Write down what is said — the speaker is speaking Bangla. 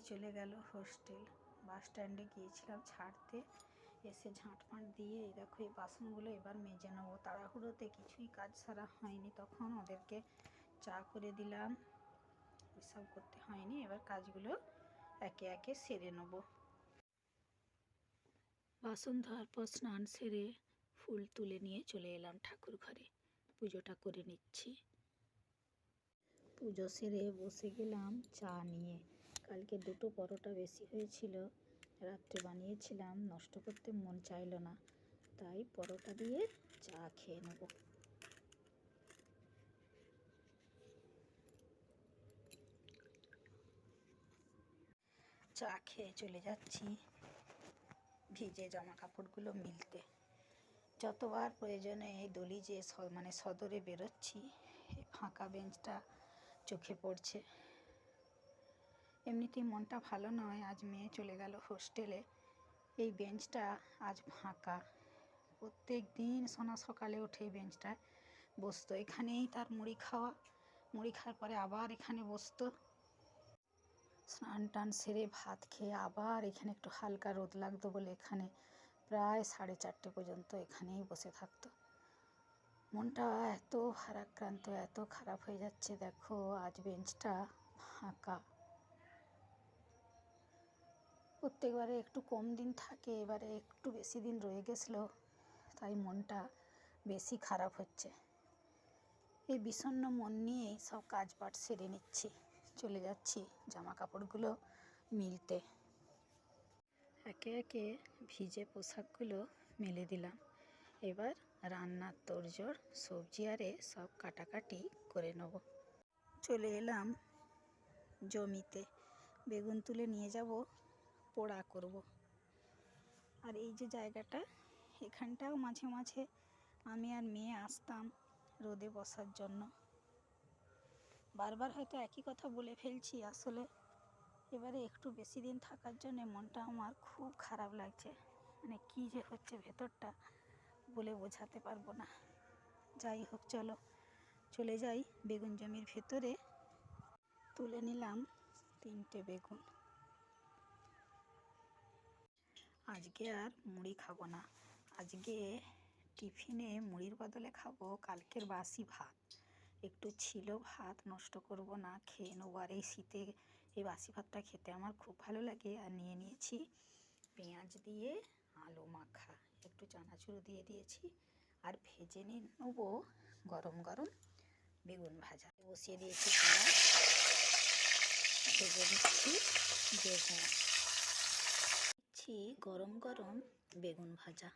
চলে গেল হোস্টেল। বাস স্ট্যান্ডে গিয়েছিলাম ছাড়তে, এসে ঝাঁটফাঁট দিয়ে এই দেখো এই বাসনগুলো এবার মেজে নেবো। তাড়াহুড়োতে কিছুই কাজ সারা হয়নি, তখন ওদেরকে চা করে দিলাম, এসব করতে হয়নি। এবার কাজগুলো একে একে সেরে নেব। বাসন ধোয়ার পর স্নান সেরে ফুল তুলে নিয়ে চলে এলাম ঠাকুর ঘরে, পুজোটা করে নিচ্ছি। পুজো সেরে বসে গেলাম চা নিয়ে। কালকে 2টো পরোটা বেশি হয়েছিল, রাত্রে বানিয়েছিলাম, নষ্ট করতে মন চাইল না, তাই পরোটা দিয়ে চা খেয়ে নেব। চা খেয়ে চলে যাচ্ছি ভিজে জামা কাপড়গুলো মিলতে। যতবার প্রয়োজনে এই দলিজে সদরে বেরোচ্ছি, এই ফাঁকা বেঞ্চটা চোখে পড়ছে। এমনিতেই মনটা ভালো নয়, আজ মেয়ে চলে গেল হোস্টেলে, এই বেঞ্চটা আজ ফাঁকা। প্রত্যেক দিন সোনা সকালে উঠে এই বেঞ্চটায় বসতো, এখানেই তার মুড়ি খাওয়ার পরে আবার এখানে বসতো। স্নান টান সেরে ভাত খেয়ে আবার এখানে একটু হালকা রোদ লাগতো বলে এখানে প্রায় 4:30 পর্যন্ত এখানেই বসে থাকতো। মনটা এত ভারাক্রান্ত, এত খারাপ হয়ে যাচ্ছে। দেখো আজ বেঞ্চটা ফাঁকা। প্রত্যেকবারে একটু কম দিন থাকে, এবারে একটু বেশি দিন রয়ে গেছিলো, তাই মনটা বেশি খারাপ হচ্ছে। এই বিষণ্ণ মন নিয়েই সব কাজবাজ সেরে নিচ্ছি, চলে যাচ্ছি জামা কাপড়গুলো মিলতে। একে একে ভিজে পোশাকগুলো মেলে দিলাম। এবার রান্নার তোড়জোড়, সবজি আরে সব কাটাকাটি করে নেব। চলে এলাম জমিতে, বেগুন তুলে নিয়ে যাব, পোড়া করব। আর এই যে জায়গাটা, এখানটাও মাঝে মাঝে আমি আর মেয়ে আসতাম রোদে বসার জন্য। বারবার হয়তো একই কথা বলে ফেলছি, আসলে এবারে একটু বেশি দিন থাকার জন্য মনটা আমার খুব খারাপ লাগছে। মানে কী যে হচ্ছে ভেতরটা, বলে বোঝাতে পারবো না। যাই হোক, চলে যাই বেগুন জমির ভেতরে। তুলে নিলাম 3টে বেগুন। আজকে আর মুড়ি খাবো না, আজকে টিফিনে মুড়ির বদলে খাবো কালকের বাসি ভাত। একটু ছিল ভাত, নষ্ট করব না, খেয়ে নেবো। আর এই শীতে এই বাসি ভাতটা খেতে আমার খুব ভালো লাগে। আর নিয়ে নিয়েছি পেঁয়াজ দিয়ে আলু মাখা, একটু চানাচুর দিয়ে দিয়েছি, আর ভেজে নিয়ে নেবো গরম গরম বেগুন ভাজা। বসিয়ে দিয়েছি কড়াই, ভেজে নিচ্ছি বেগুন। গরম গরম বেগুন ভাজা।